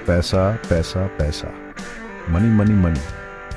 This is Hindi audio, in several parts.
पैसा पैसा पैसा, मनी मनी मनी।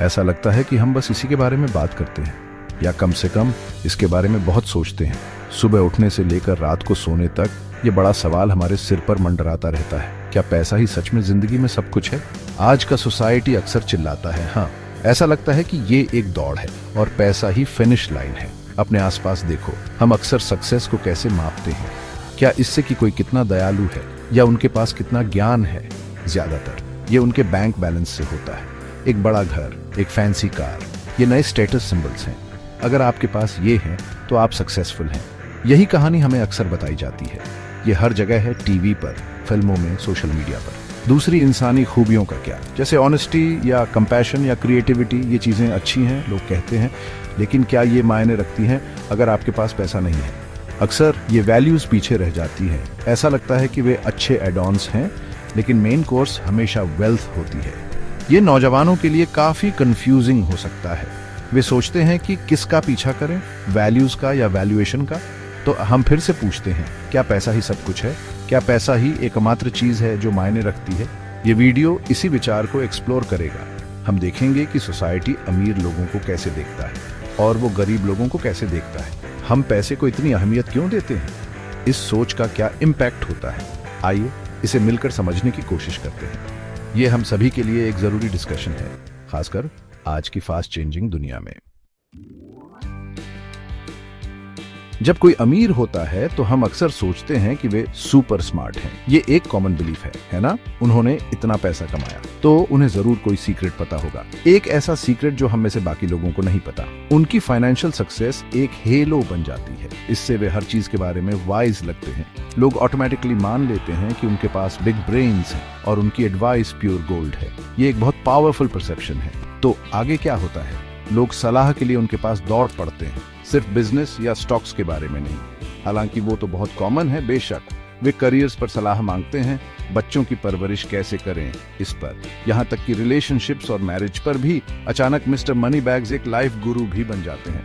ऐसा लगता है कि हम बस इसी के बारे में बात करते हैं, या कम से कम इसके बारे में बहुत सोचते हैं। सुबह उठने से लेकर रात को सोने तक ये बड़ा सवाल हमारे सिर पर मंडराता रहता है, क्या पैसा ही सच में जिंदगी में सब कुछ है? आज का सोसाइटी अक्सर चिल्लाता है, हाँ, ऐसा लगता है कि ये एक दौड़ है और पैसा ही फिनिश लाइन है। अपने आसपास देखो, हम अक्सर सक्सेस को कैसे मापते हैं? क्या इससे कि कोई कितना दयालु है या उनके पास कितना ज्ञान है? ज्यादातर ये उनके बैंक बैलेंस से होता है। एक बड़ा घर, एक फैंसी कार, ये नए स्टेटस सिंबल्स हैं। अगर आपके पास ये हैं तो आप सक्सेसफुल हैं। यही कहानी हमें अक्सर बताई जाती है। ये हर जगह है, टीवी पर, फिल्मों में, सोशल मीडिया पर। दूसरी इंसानी खूबियों का क्या? जैसे ऑनेस्टी या कंपैशन या क्रिएटिविटी, ये चीजें अच्छी हैं, लोग कहते हैं, लेकिन क्या ये मायने रखती हैं अगर आपके पास पैसा नहीं है? अक्सर ये वैल्यूज पीछे रह जाती हैं। ऐसा लगता है कि वे अच्छे एड ऑन्स हैं, लेकिन मेन कोर्स हमेशा वेल्थ होती है। ये नौजवानों के लिए काफी कंफ्यूजिंग हो सकता है। वे सोचते हैं कि किसका पीछा करें, वैल्यूज का या वैल्यूएशन का? तो हम फिर से पूछते हैं, क्या पैसा ही सब कुछ है? क्या पैसा ही एकमात्र चीज है जो मायने रखती है? ये वीडियो इसी विचार को एक्सप्लोर करेगा। हम देखेंगे कि सोसाइटी अमीर लोगों को कैसे देखता है और वो गरीब लोगों को कैसे देखता है। हम पैसे को इतनी अहमियत क्यों देते हैं? इस सोच का क्या इम्पैक्ट होता है? आइए इसे मिलकर समझने की कोशिश करते हैं। ये हम सभी के लिए एक जरूरी डिस्कशन है, खासकर आज की फास्ट चेंजिंग दुनिया में। जब कोई अमीर होता है तो हम अक्सर सोचते हैं कि वे सुपर स्मार्ट हैं। ये एक कॉमन बिलीफ है ना? उन्होंने इतना पैसा कमाया तो उन्हें जरूर कोई सीक्रेट पता होगा। एक ऐसा सीक्रेट जो हम में से बाकी लोगों को नहीं पता। उनकी फाइनेंशियल सक्सेस एक हेलो बन जाती है। इससे वे हर चीज के बारे में वाइज लगते हैं। लोग ऑटोमेटिकली मान लेते हैं कि उनके पास बिग ब्रेन्स हैं और उनकी एडवाइस प्योर गोल्ड है। ये एक बहुत पावरफुल परसेप्शन है। तो आगे क्या होता है? लोग सलाह के लिए उनके पास दौड़ पड़ते हैं, सिर्फ बिजनेस या स्टॉक्स के बारे में नहीं। हालांकि वो तो बहुत कॉमन है, बेशक। वे करियर्स पर सलाह मांगते हैं, बच्चों की परवरिश कैसे करें इस पर, यहाँ तक कि रिलेशनशिप्स और मैरिज पर भी अचानक मिस्टर मनी बैग्स एक लाइफ गुरु भी बन जाते हैं।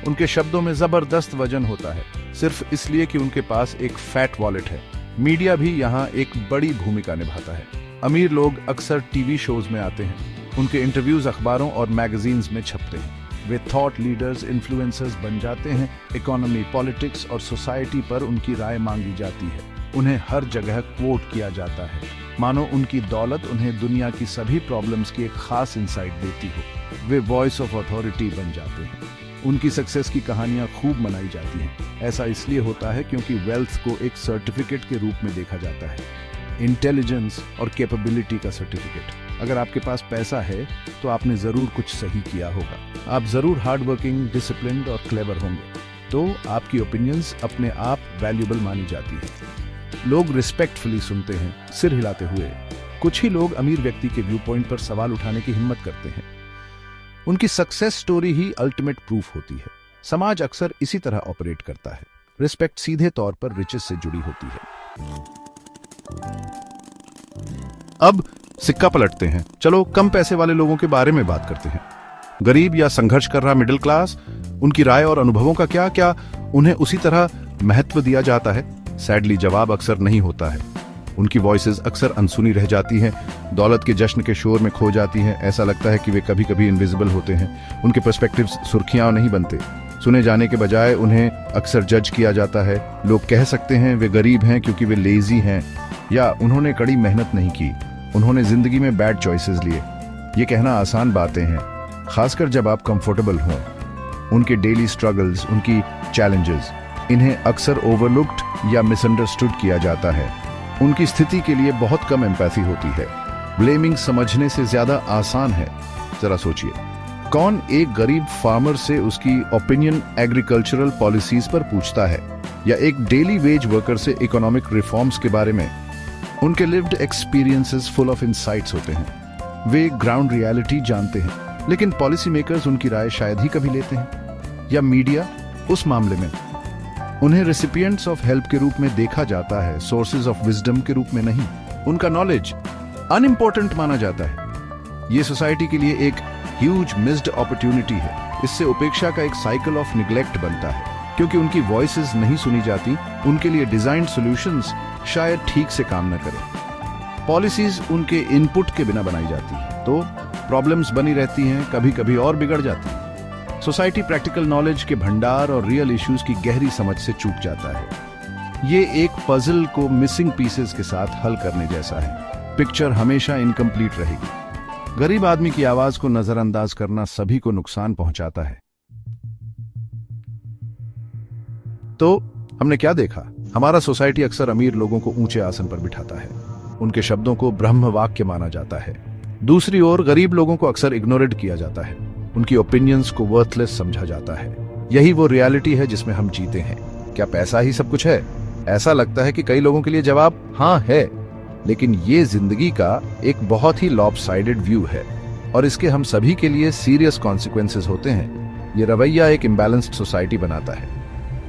उनके शब्दों में जबरदस्त वजन होता है, सिर्फ इसलिए कि उनके पास एक फैट वॉलेट है। मीडिया भी यहाँ एक बड़ी भूमिका निभाता है। अमीर लोग अक्सर टीवी शोज में आते हैं, उनके इंटरव्यूज अखबारों और मैगजीन्स में छपते हैं। वे थॉट लीडर्स, इन्फ्लुएंसर्स बन जाते हैं। इकोनॉमी, पॉलिटिक्स और सोसाइटी पर उनकी राय मांगी जाती है। उन्हें हर जगह कोट किया जाता है, मानो उनकी दौलत उन्हें दुनिया की सभी प्रॉब्लम्स की एक खास इंसाइट देती हो। वे वॉइस ऑफ अथॉरिटी बन जाते हैं। उनकी सक्सेस की कहानियां खूब मनाई जाती हैं। ऐसा इसलिए होता है क्योंकि वेल्थ को एक सर्टिफिकेट के रूप में देखा जाता है, इंटेलिजेंस और कैपेबिलिटी का सर्टिफिकेट। अगर आपके पास पैसा है तो आपने जरूर कुछ सही किया होगा। आप जरूर हार्ड वर्किंग, डिसिप्लिन्ड और क्लेवर होंगे। तो आपकी ओपिनियंस अपने आप वैल्यूएबल मानी जाती है। लोग रिस्पेक्टफुली सुनते हैं, सिर हिलाते हुए। कुछ ही लोग अमीर व्यक्ति के व्यू पॉइंट पर सवाल उठाने की हिम्मत करते हैं। उनकी सक्सेस स्टोरी ही अल्टीमेट प्रूफ होती है। समाज अक्सर इसी तरह ऑपरेट करता है। रिस्पेक्ट सीधे तौर पर रिचेस से जुड़ी होती है। अब सिक्का पलटते हैं। चलो कम पैसे वाले लोगों के बारे में बात करते हैं। गरीब या संघर्ष कर रहा मिडिल क्लास, उनकी राय और अनुभवों का क्या उन्हें उसी तरह महत्व दिया जाता है? सैडली जवाब अक्सर नहीं होता है। उनकी वॉइसेस अक्सर अनसुनी रह जाती हैं, दौलत के जश्न के शोर में खो जाती हैं। ऐसा लगता है कि वे कभी कभी इनविजिबल होते हैं। उनके पर्सपेक्टिव्स सुर्खियां नहीं बनते। सुने जाने के बजाय उन्हें अक्सर जज किया जाता है। लोग कह सकते हैं वे गरीब हैं क्योंकि वे लेजी हैं, या उन्होंने कड़ी मेहनत नहीं की, उन्होंने जिंदगी में बैड चॉइसेस लिए। ये कहना आसान बातें हैं, खासकर जब आप कंफर्टेबल हों। उनके डेली स्ट्रगल्स, उनकी चैलेंजेस, इन्हें अक्सर ओवरलुक्ड या मिसअंडरस्टूड किया जाता है। उनकी स्थिति के लिए बहुत कम एम्पैथी होती है। ब्लेमिंग समझने से ज्यादा आसान है। जरा सोचिए, कौन एक गरीब फार्मर से उसकी ओपिनियन एग्रीकल्चरल पॉलिसीज पर पूछता है, या एक डेली वेज वर्कर से इकोनॉमिक रिफॉर्म्स के बारे में? उनके lived experiences full of insights होते हैं। वे ग्राउंड रियलिटी जानते हैं, लेकिन पॉलिसी मेकर्स उनकी राय शायद ही कभी लेते हैं। या मीडिया उस मामले में उन्हें रेसिपिएंट्स ऑफ हेल्प के रूप में देखा जाता है, सोर्सेज ऑफ विजडम के रूप में नहीं। उनका नॉलेज अनइम्पोर्टेंट माना जाता है। ये सोसाइटी के लिए एक ह्यूज मिस्ड अपॉर्चुनिटी है। इससे उपेक्षा का एक साइकिल ऑफ निग्लेक्ट बनता है, क्योंकि उनकी वॉइसेस नहीं सुनी जाती। उनके लिए डिजाइन सॉल्यूशंस शायद ठीक से काम न करें। पॉलिसीज उनके इनपुट के बिना बनाई जाती है तो प्रॉब्लम्स बनी रहती हैं, कभी कभी और बिगड़ जाती है। सोसाइटी प्रैक्टिकल नॉलेज के भंडार और रियल इश्यूज की गहरी समझ से चूक जाता है। ये एक पजल को मिसिंग पीसेस के साथ हल करने जैसा है। पिक्चर हमेशा इनकम्प्लीट रहेगी। गरीब आदमी की आवाज को नजरअंदाज करना सभी को नुकसान पहुंचाता है। तो हमने क्या देखा? हमारा सोसाइटी अक्सर अमीर लोगों को ऊंचे आसन पर बिठाता है, उनके शब्दों को ब्रह्म वाक्य माना जाता है। दूसरी ओर गरीब लोगों को अक्सर इग्नोरेट किया जाता है, उनकी ओपिनियंस को वर्थलेस समझा जाता है। यही वो रियलिटी है जिसमें हम जीते हैं। क्या पैसा ही सब कुछ है? ऐसा लगता है कि कई लोगों के लिए जवाब हाँ है, लेकिन ये जिंदगी का एक बहुत ही लॉपसाइडेड व्यू है और इसके हम सभी के लिए सीरियस कॉन्सिक्वेंसेस होते हैं। ये रवैया एक इम्बैलेंस्ड सोसाइटी बनाता है।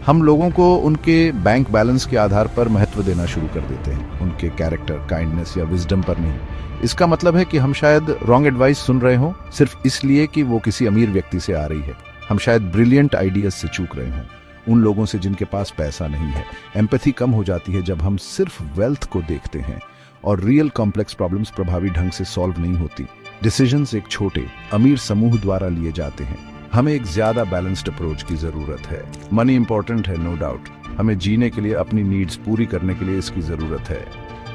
हम लोगों को उनके बैंक बैलेंस के आधार पर महत्व देना शुरू कर देते हैं, उनके कैरेक्टर, काइंडनेस या विजडम पर नहीं। इसका मतलब है कि हम शायद रॉन्ग एडवाइस सुन रहे हों सिर्फ इसलिए कि वो किसी अमीर व्यक्ति से आ रही है। हम शायद ब्रिलियंट आइडियाज से चूक रहे हों, उन लोगों से जिनके पास पैसा नहीं है। एम्पैथी कम हो जाती है जब हम सिर्फ वेल्थ को देखते हैं और रियल कॉम्प्लेक्स प्रॉब्लम्स प्रभावी ढंग से सॉल्व नहीं होती। डिसीजंस एक छोटे अमीर समूह द्वारा लिए जाते हैं। हमें एक ज्यादा बैलेंस्ड अप्रोच की जरूरत है। मनी इंपॉर्टेंट है, नो डाउट। हमें जीने के लिए, अपनी नीड्स पूरी करने के लिए इसकी जरूरत है,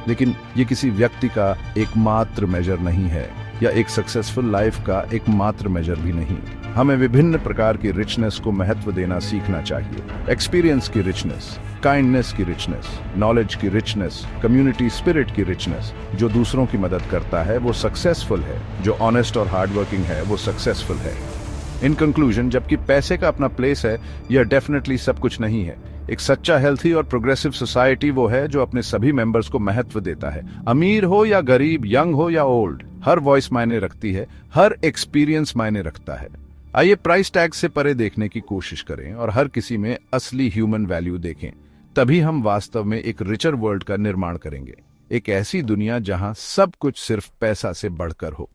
लेकिन ये किसी व्यक्ति का एकमात्र मेजर नहीं है या एक सक्सेसफुल लाइफ का एकमात्र मेजर भी नहीं। हमें विभिन्न प्रकार की रिचनेस को महत्व देना सीखना चाहिए। एक्सपीरियंस की रिचनेस, काइंडनेस की रिचनेस, नॉलेज की रिचनेस, कम्युनिटी स्पिरिट की रिचनेस। जो दूसरों की मदद करता है वो सक्सेसफुल है, जो ऑनेस्ट और हार्डवर्किंग है वो सक्सेसफुल है। इन कंक्लूजन, जबकि पैसे का अपना प्लेस है, यह डेफिनेटली सब कुछ नहीं है। एक सच्चा, हेल्थी और प्रोग्रेसिव सोसाइटी वो है जो अपने सभी मेंबर्स को महत्व देता है। अमीर हो या गरीब, यंग हो या ओल्ड, हर वॉइस मायने रखती है, हर एक्सपीरियंस मायने रखता है। आइए प्राइस टैग से परे देखने की कोशिश करें और हर किसी में असली ह्यूमन वैल्यू देखें। तभी हम वास्तव में एक रिचर वर्ल्ड का निर्माण करेंगे, एक ऐसी दुनिया जहां सब कुछ सिर्फ पैसा से बढ़कर हो।